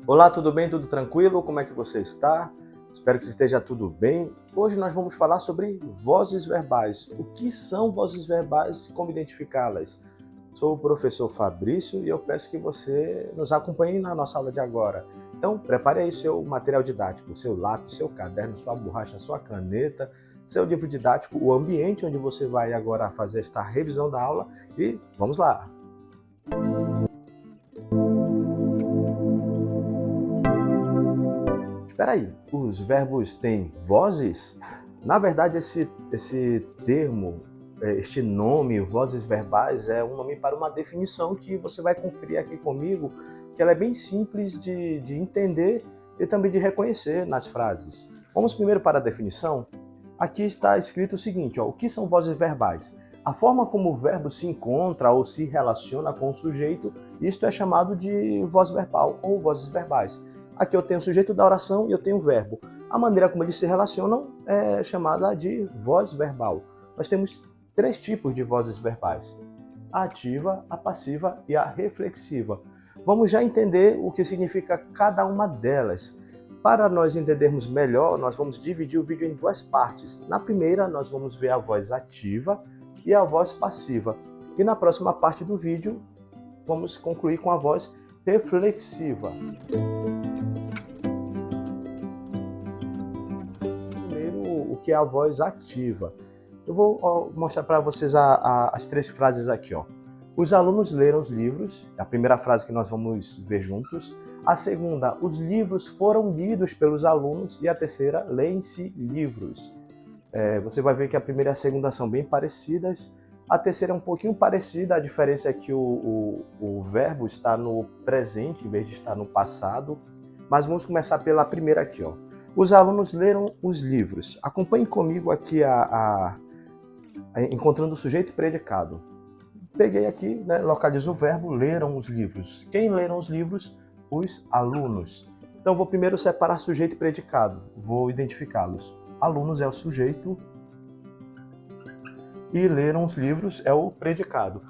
Olá, tudo bem? Tudo tranquilo? Como é que você está? Espero que esteja tudo bem. Hoje nós vamos falar sobre vozes verbais. O que são vozes verbais e como identificá-las? Sou o professor Fabrício e eu peço que você nos acompanhe na nossa aula de agora. Então, prepare aí seu material didático, seu lápis, seu caderno, sua borracha, sua caneta, seu livro didático, o ambiente onde você vai agora fazer esta revisão da aula e vamos lá! Espera aí, os verbos têm vozes? Na verdade, esse termo, este nome, vozes verbais, é um nome para uma definição que você vai conferir aqui comigo, que ela é bem simples de entender e também de reconhecer nas frases. Vamos primeiro para a definição? Aqui está escrito o seguinte, o que são vozes verbais? A forma como o verbo se encontra ou se relaciona com o sujeito, isto é chamado de voz verbal ou vozes verbais. Aqui eu tenho o sujeito da oração e eu tenho o verbo. A maneira como eles se relacionam é chamada de voz verbal. Nós temos três tipos de vozes verbais: a ativa, a passiva e a reflexiva. Vamos já entender o que significa cada uma delas. Para nós entendermos melhor, nós vamos dividir o vídeo em duas partes. Na primeira, nós vamos ver a voz ativa e a voz passiva. E na próxima parte do vídeo, vamos concluir com a voz reflexiva. O que é a voz ativa? Eu vou mostrar para vocês as três frases aqui. Os alunos leram os livros, a primeira frase que nós vamos ver juntos. A segunda, os livros foram lidos pelos alunos. E a terceira, leem-se livros. Você vai ver que a primeira e a segunda são bem parecidas. A terceira é um pouquinho parecida, a diferença é que o verbo está no presente em vez de estar no passado. Mas vamos começar pela primeira aqui. Os alunos leram os livros. Acompanhe comigo aqui encontrando o sujeito e predicado. Peguei aqui, localizo o verbo, leram os livros. Quem leram os livros? Os alunos. Então vou primeiro separar sujeito e predicado. Vou identificá-los. Alunos é o sujeito e leram os livros é o predicado.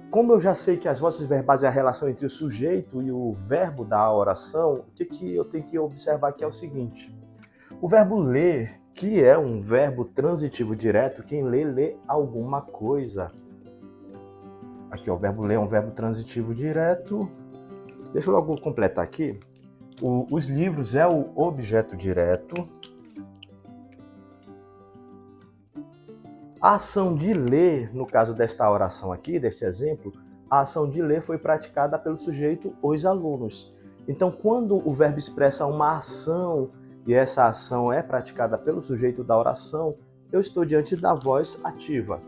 Como eu já sei que as vozes verbais é a relação entre o sujeito e o verbo da oração, o que eu tenho que observar aqui é o seguinte. O verbo ler, que é um verbo transitivo direto, quem lê, lê alguma coisa. Aqui, o verbo ler é um verbo transitivo direto. Deixa eu logo completar aqui. Os livros é o objeto direto. A ação de ler, no caso desta oração aqui, deste exemplo, a ação de ler foi praticada pelo sujeito, os alunos. Então, quando o verbo expressa uma ação e essa ação é praticada pelo sujeito da oração, eu estou diante da voz ativa.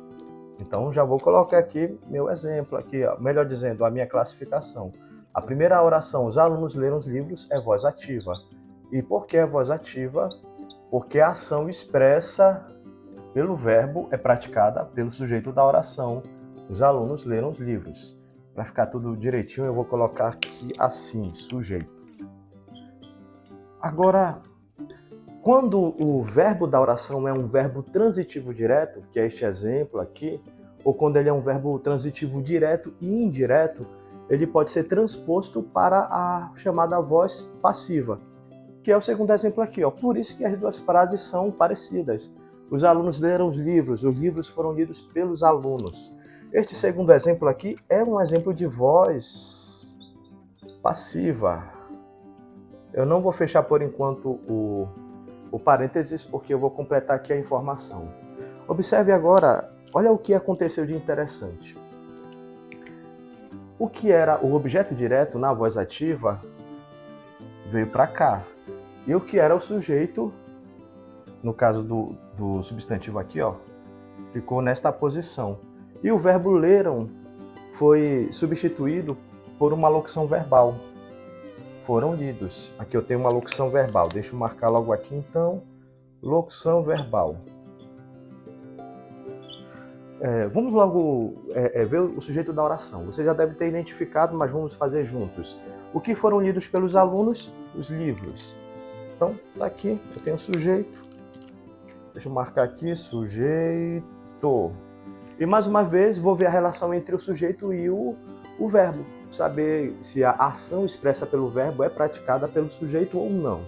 Então, já vou colocar aqui meu exemplo, aqui, melhor dizendo, a minha classificação. A primeira oração, os alunos leram os livros, é voz ativa. E por que é voz ativa? Porque a ação expressa pelo verbo é praticada pelo sujeito da oração. Os alunos leram os livros. Para ficar tudo direitinho, eu vou colocar aqui assim, sujeito. Agora, quando o verbo da oração é um verbo transitivo direto, que é este exemplo aqui, ou quando ele é um verbo transitivo direto e indireto, ele pode ser transposto para a chamada voz passiva, que é o segundo exemplo aqui. Por isso que as duas frases são parecidas. Os alunos leram os livros foram lidos pelos alunos. Este segundo exemplo aqui é um exemplo de voz passiva. Eu não vou fechar por enquanto o parênteses, porque eu vou completar aqui a informação. Observe agora, olha o que aconteceu de interessante. O que era o objeto direto na voz ativa veio para cá. E o que era o sujeito, no caso do substantivo aqui, ficou nesta posição. E o verbo leram foi substituído por uma locução verbal. Foram lidos. Aqui eu tenho uma locução verbal. Deixa eu marcar logo aqui, então. Locução verbal. Vamos logo ver o sujeito da oração. Você já deve ter identificado, mas vamos fazer juntos. O que foram lidos pelos alunos? Os livros. Então, tá aqui. Eu tenho o sujeito. Deixa eu marcar aqui, sujeito. E mais uma vez, vou ver a relação entre o sujeito e o verbo. saber se a ação expressa pelo verbo é praticada pelo sujeito ou não.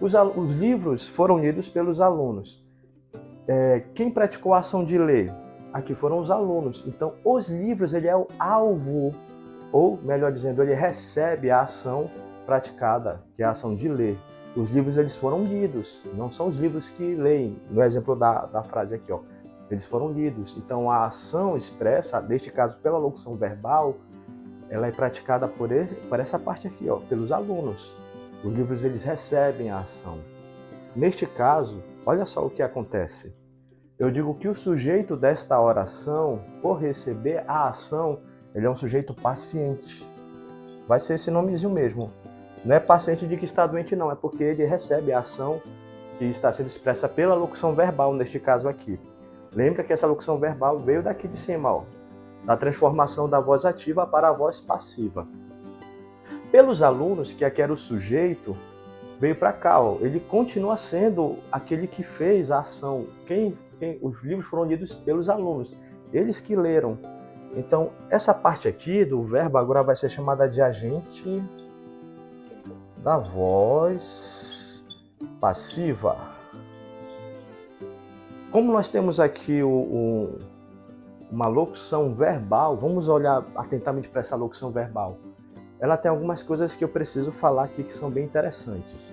Os livros foram lidos pelos alunos. Quem praticou a ação de ler? Aqui foram os alunos. Então, os livros, ele é o alvo, ou, melhor dizendo, ele recebe a ação praticada, que é a ação de ler. Os livros, eles foram lidos, não são os livros que leem, no exemplo da frase aqui, ó. Eles foram lidos. Então, a ação expressa, neste caso, pela locução verbal, ela é praticada por essa parte aqui, ó, pelos alunos. Os livros, eles recebem a ação. Neste caso, olha só o que acontece. Eu digo que o sujeito desta oração, por receber a ação, ele é um sujeito paciente. Vai ser esse nomezinho mesmo. Não é paciente de que está doente, não. É porque ele recebe a ação que está sendo expressa pela locução verbal, neste caso aqui. Lembra que essa locução verbal veio daqui de cima, ó, da transformação da voz ativa para a voz passiva. Pelos alunos, que aqui era o sujeito, veio para cá, ó, ele continua sendo aquele que fez a ação. Os livros foram lidos pelos alunos, eles que leram. Então, essa parte aqui do verbo agora vai ser chamada de agente da voz passiva. Como nós temos aqui uma locução verbal, vamos olhar atentamente para essa locução verbal. Ela tem algumas coisas que eu preciso falar aqui que são bem interessantes.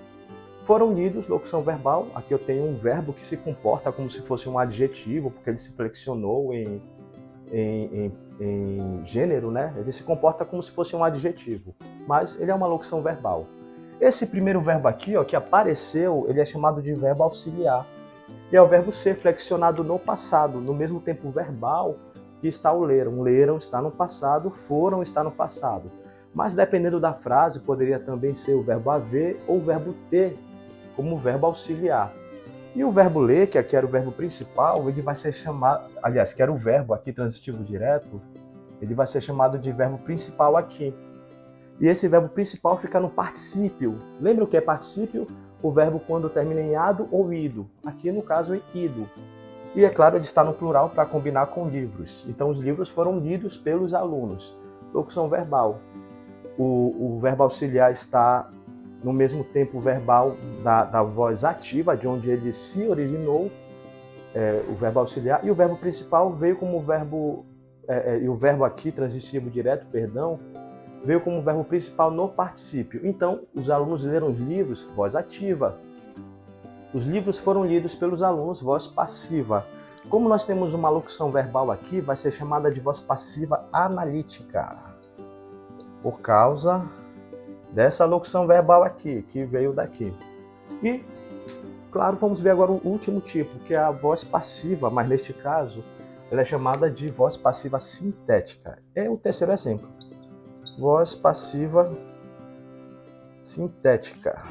Foram lidos, locução verbal. Aqui eu tenho um verbo que se comporta como se fosse um adjetivo, porque ele se flexionou em gênero, né? Ele se comporta como se fosse um adjetivo, mas ele é uma locução verbal. Esse primeiro verbo aqui, ó, que apareceu, ele é chamado de verbo auxiliar. E é o verbo ser flexionado no passado, no mesmo tempo verbal que está o leram. Leram está no passado, foram está no passado. Mas dependendo da frase, poderia também ser o verbo haver ou o verbo ter, como verbo auxiliar. E o verbo ler, que aqui era o verbo principal, ele vai ser chamado, aliás, que era o verbo aqui transitivo direto, ele vai ser chamado de verbo principal aqui. E esse verbo principal fica no particípio. Lembra o que é particípio? O verbo quando termina em ado ou ido. Aqui no caso é ido. E é claro, ele está no plural para combinar com livros. Então os livros foram lidos pelos alunos. Locução verbal. O verbo auxiliar está no mesmo tempo verbal da voz ativa, de onde ele se originou, o verbo auxiliar, e o verbo principal veio como verbo, e o verbo aqui, transitivo direto, perdão, veio como verbo principal no particípio. Então, os alunos leram os livros, voz ativa. Os livros foram lidos pelos alunos, voz passiva. Como nós temos uma locução verbal aqui, vai ser chamada de voz passiva analítica, por causa dessa locução verbal aqui, que veio daqui. E, claro, vamos ver agora o último tipo, que é a voz passiva, mas neste caso, ela é chamada de voz passiva sintética. É o terceiro exemplo. Voz passiva sintética.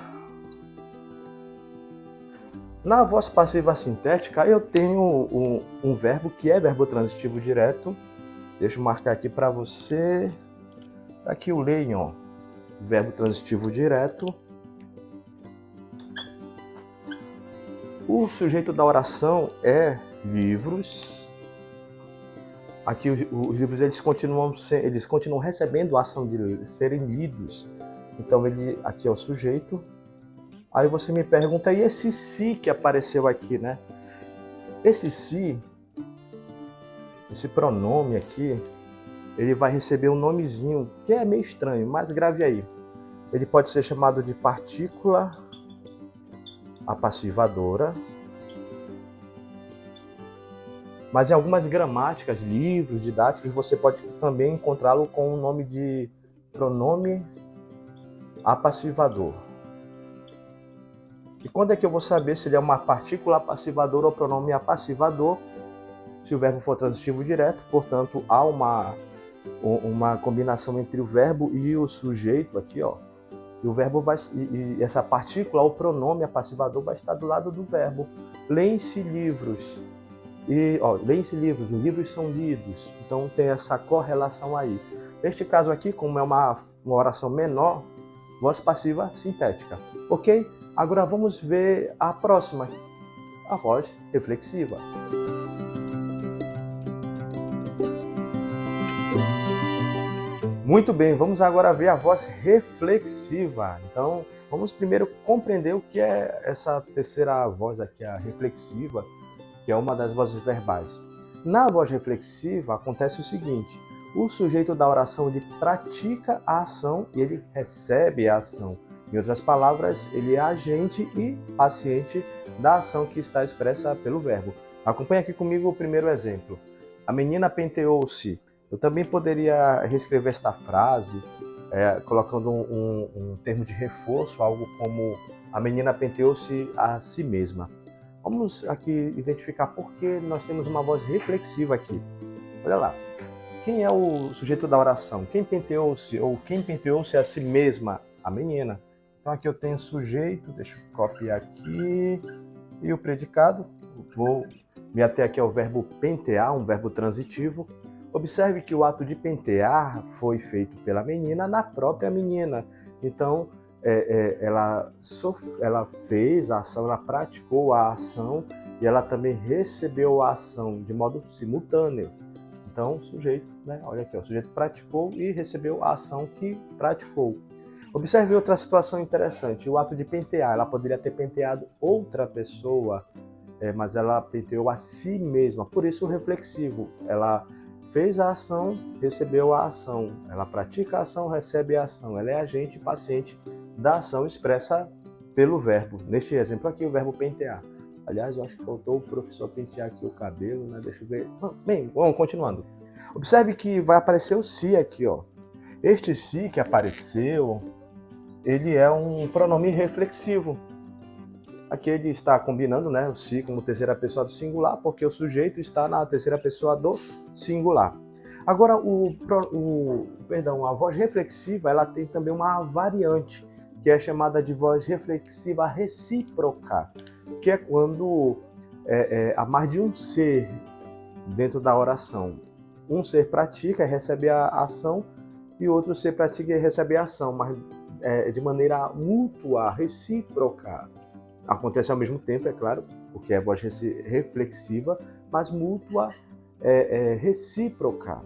Na voz passiva sintética, eu tenho um verbo que é verbo transitivo direto. Deixa eu marcar aqui para você. Tá aqui o leiam, verbo transitivo direto. O sujeito da oração é livros. Aqui os livros eles continuam recebendo a ação de serem lidos. Então aqui é o sujeito. Aí você me pergunta, e esse si que apareceu aqui, né? Esse si, esse pronome aqui, ele vai receber um nomezinho que é meio estranho, mas grave aí. Ele pode ser chamado de partícula apassivadora. Mas em algumas gramáticas, livros didáticos, você pode também encontrá-lo com o nome de pronome apassivador. E quando é que eu vou saber se ele é uma partícula apassivadora ou pronome apassivador? Se o verbo for transitivo direto, portanto, há uma combinação entre o verbo e o sujeito aqui, ó. E o verbo e essa partícula, o pronome apassivador, vai estar do lado do verbo. Leem-se livros. E, ó, leem-se livros, os livros são lidos. Então tem essa correlação aí. Neste caso aqui, como é uma oração menor, voz passiva sintética. Ok? Agora vamos ver a próxima, a voz reflexiva. Muito bem, vamos agora ver a voz reflexiva. Então, vamos primeiro compreender o que é essa terceira voz aqui, a reflexiva, que é uma das vozes verbais. Na voz reflexiva acontece o seguinte: o sujeito da oração ele pratica a ação e ele recebe a ação. Em outras palavras, ele é agente e paciente da ação que está expressa pelo verbo. Acompanhe aqui comigo o primeiro exemplo. A menina penteou-se. Eu também poderia reescrever esta frase, colocando um termo de reforço, algo como a menina penteou-se a si mesma. Vamos aqui identificar por que nós temos uma voz reflexiva aqui. Olha lá. Quem é o sujeito da oração? Quem penteou-se ou quem penteou-se a si mesma? A menina. Então aqui eu tenho sujeito, deixa eu copiar aqui, e o predicado. Vou me ater aqui ao verbo pentear, um verbo transitivo. Observe que o ato de pentear foi feito pela menina na própria menina. Então, ela fez a ação, ela praticou a ação e ela também recebeu a ação de modo simultâneo. Então, o sujeito, né, olha aqui, o sujeito praticou e recebeu a ação que praticou. Observe outra situação interessante. O ato de pentear, ela poderia ter penteado outra pessoa, mas ela penteou a si mesma. Por isso, o reflexivo, ela fez a ação, recebeu a ação. Ela pratica a ação, recebe a ação. Ela é agente e paciente da ação expressa pelo verbo. Neste exemplo aqui, o verbo pentear. Aliás, eu acho que faltou o professor pentear aqui o cabelo, né? Deixa eu ver. Bem, vamos continuando. Observe que vai aparecer o se aqui, ó. Este se que apareceu, ele é um pronome reflexivo. Aqui ele está combinando, né, o se como terceira pessoa do singular, porque o sujeito está na terceira pessoa do singular. Agora, a voz reflexiva, ela tem também uma variante, que é chamada de voz reflexiva recíproca, que é quando há mais de um ser dentro da oração. Um ser pratica e recebe a ação, e outro ser pratica e recebe a ação, mas de maneira mútua, recíproca. Acontece ao mesmo tempo, é claro, porque é voz reflexiva, mas mútua, recíproca.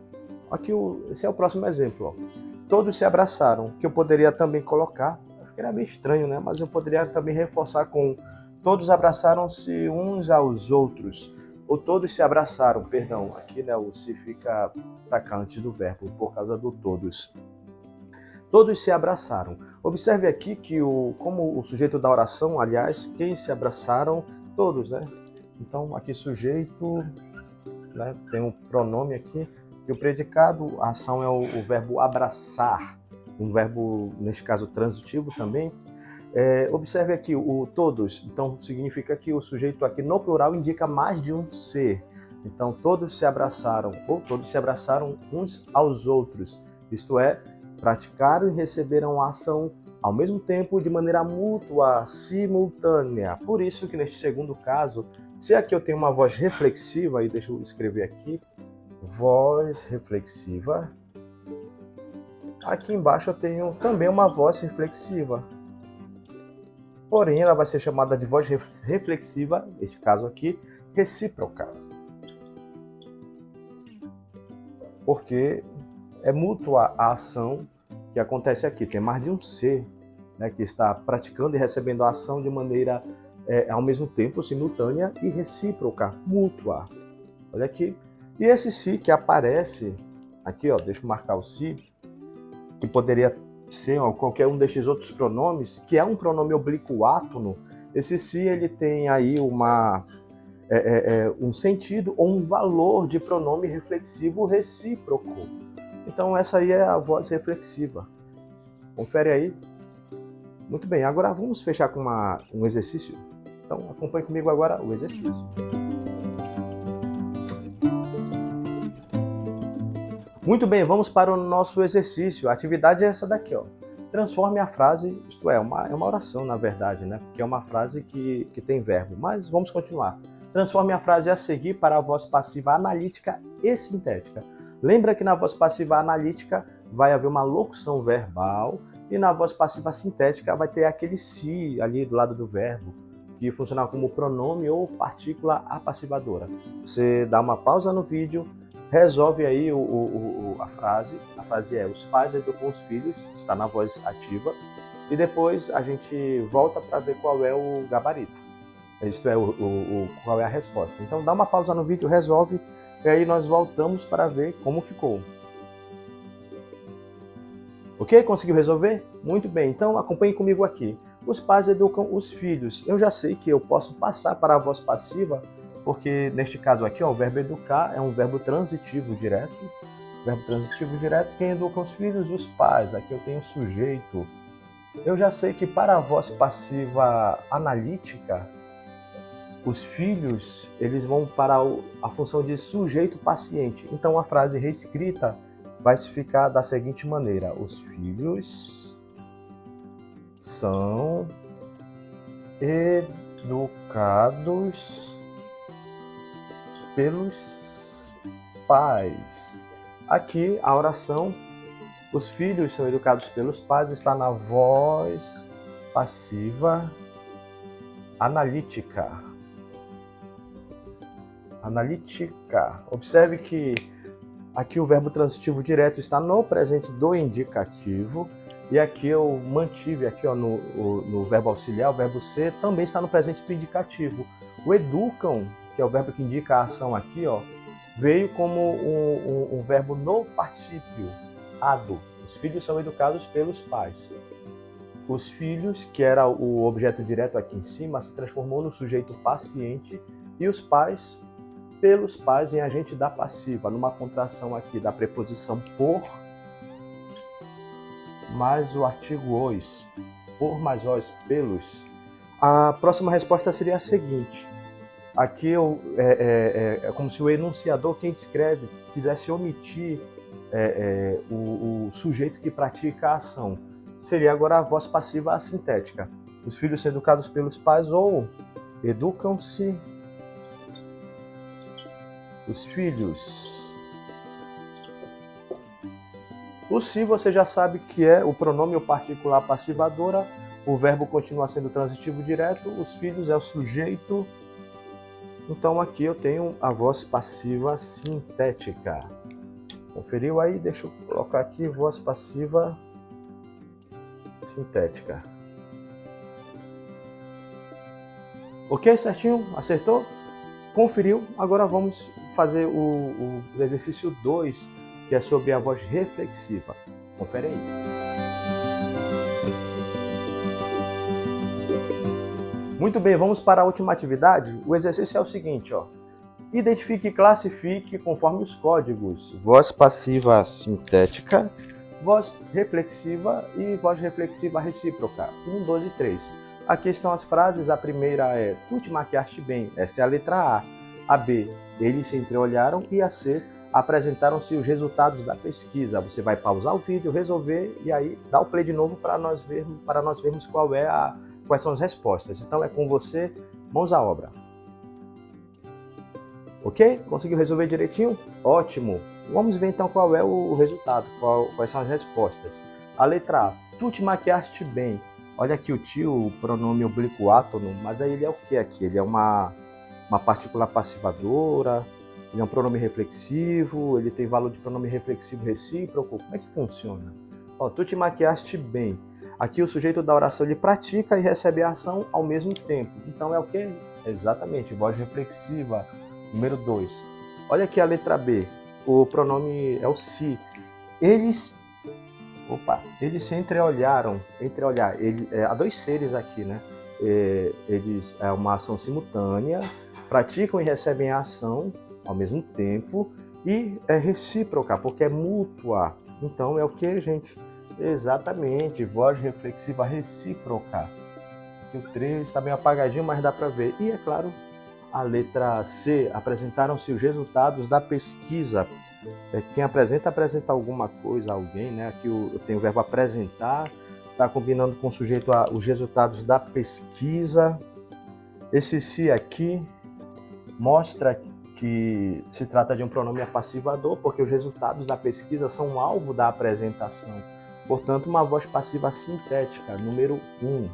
Aqui esse é o próximo exemplo. Ó. Todos se abraçaram, que eu poderia também colocar, acho que era meio estranho, né? Mas eu poderia também reforçar com todos abraçaram-se uns aos outros, ou todos se abraçaram, perdão, aqui né, o se fica para cá antes do verbo, por causa do todos. Todos se abraçaram. Observe aqui que como o sujeito da oração, aliás, quem se abraçaram? Todos, né? Então, aqui sujeito, né? Tem um pronome aqui, e o predicado, a ação é o verbo abraçar, um verbo, neste caso, transitivo também. Observe aqui o todos, então significa que o sujeito aqui no plural indica mais de um ser. Então, todos se abraçaram, ou todos se abraçaram uns aos outros, isto é, praticaram e receberam a ação ao mesmo tempo de maneira mútua, simultânea. Por isso que neste segundo caso, se aqui eu tenho uma voz reflexiva, e deixa eu escrever aqui, voz reflexiva. Aqui embaixo eu tenho também uma voz reflexiva. Porém, ela vai ser chamada de voz reflexiva, neste caso aqui, recíproca. Porque é mútua a ação que acontece aqui. Tem mais de um ser, né, que está praticando e recebendo a ação de maneira, ao mesmo tempo, simultânea e recíproca, mútua. Olha aqui. E esse se que aparece aqui, ó, deixa eu marcar o se, que poderia ser qualquer um destes outros pronomes, que é um pronome oblíquo átono. Esse se ele tem aí um sentido ou um valor de pronome reflexivo recíproco. Então essa aí é a voz reflexiva. Confere aí. Muito bem, agora vamos fechar com um exercício. Então acompanhe comigo agora o exercício. Muito bem, vamos para o nosso exercício. A atividade é essa daqui, ó. Transforme a frase, isto é uma oração na verdade, né? Porque é uma frase que tem verbo. Mas vamos continuar. Transforme a frase a seguir para a voz passiva analítica e sintética. Lembra que na voz passiva analítica vai haver uma locução verbal e na voz passiva sintética vai ter aquele se ali do lado do verbo, que funciona como pronome ou partícula apassivadora. Você dá uma pausa no vídeo, resolve aí a frase. A frase é: os pais educam os filhos, está na voz ativa, e depois a gente volta para ver qual é o gabarito. Isto é, qual é a resposta. Então dá uma pausa no vídeo, resolve, e aí nós voltamos para ver como ficou. Ok? Conseguiu resolver? Muito bem, então acompanhe comigo aqui. Os pais educam os filhos. Eu já sei que eu posso passar para a voz passiva, porque neste caso aqui, ó, o verbo educar é um verbo transitivo direto. Verbo transitivo direto, quem educa os filhos? Os pais. Aqui eu tenho o sujeito. Eu já sei que para a voz passiva analítica, os filhos, eles vão para a função de sujeito paciente. Então a frase reescrita vai se ficar da seguinte maneira: os filhos são educados pelos pais. Aqui a oração, os filhos são educados pelos pais, está na voz passiva analítica. Observe que aqui o verbo transitivo direto está no presente do indicativo, e aqui eu mantive aqui, ó, no verbo auxiliar, o verbo ser também está no presente do indicativo. O educam, que é o verbo que indica a ação aqui, ó, veio como um verbo no particípio ado. Os filhos são educados pelos pais. Os filhos, que era o objeto direto aqui em cima, se transformou no sujeito paciente, e os pais, pelos pais, em agente da passiva, numa contração aqui da preposição por, mais o artigo os. Por mais os, pelos. A próxima resposta seria a seguinte. Aqui é como se o enunciador, quem escreve, quisesse omitir o sujeito que pratica a ação. Seria agora a voz passiva assintética. Os filhos são educados pelos pais, ou educam-se os filhos. O se você já sabe que é o pronome ou particular passivadora, o verbo continua sendo transitivo direto, os filhos é o sujeito. Então aqui eu tenho a voz passiva sintética. Conferiu aí? Deixa eu colocar aqui voz passiva sintética. Ok, certinho? Acertou? Conferiu? Agora vamos fazer o exercício 2, que é sobre a voz reflexiva. Confere aí. Muito bem, vamos para a última atividade. O exercício é o seguinte, ó. Identifique e classifique conforme os códigos: voz passiva sintética, voz reflexiva e voz reflexiva recíproca. 1, 2 e 3. Aqui estão as frases. A primeira é: tu te maquiaste bem. Esta é a letra A. A B: eles se entreolharam. E a C: apresentaram-se os resultados da pesquisa. Você vai pausar o vídeo, resolver e aí dar o play de novo para nós vermos quais são as respostas. Então é com você, mãos à obra. Ok? Conseguiu resolver direitinho? Ótimo! Vamos ver então qual é o resultado, quais são as respostas. A letra A: tu te maquiaste bem. Olha aqui o tio, o pronome oblíquo átono, mas aí ele é o que aqui? Ele é uma partícula passivadora, ele é um pronome reflexivo, ele tem valor de pronome reflexivo recíproco. Como é que funciona? Ó, tu te maquiaste bem. Aqui o sujeito da oração ele pratica e recebe a ação ao mesmo tempo. Então é o que? Exatamente, voz reflexiva. Número 2. Olha aqui a letra B. O pronome é o se. Eles se entreolharam. Entreolhar. Há dois seres aqui, né? Eles é uma ação simultânea, praticam e recebem a ação ao mesmo tempo, e é recíproca, porque é mútua. Então é o que, gente? Exatamente, voz reflexiva recíproca. Aqui o 3 está bem apagadinho, mas dá para ver. E é claro, a letra C: apresentaram-se os resultados da pesquisa. Quem apresenta alguma coisa, alguém, né? Aqui eu tenho o verbo apresentar, está combinando com o sujeito os resultados da pesquisa. Esse se aqui mostra que se trata de um pronome passivador, porque os resultados da pesquisa são alvo da apresentação. Portanto, uma voz passiva sintética, número 1.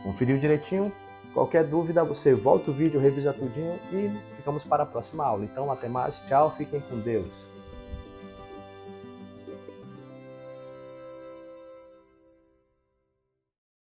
Conferiu direitinho? Qualquer dúvida, você volta o vídeo, revisa tudinho e fica ficamos para a próxima aula. Então, até mais, tchau, fiquem com Deus.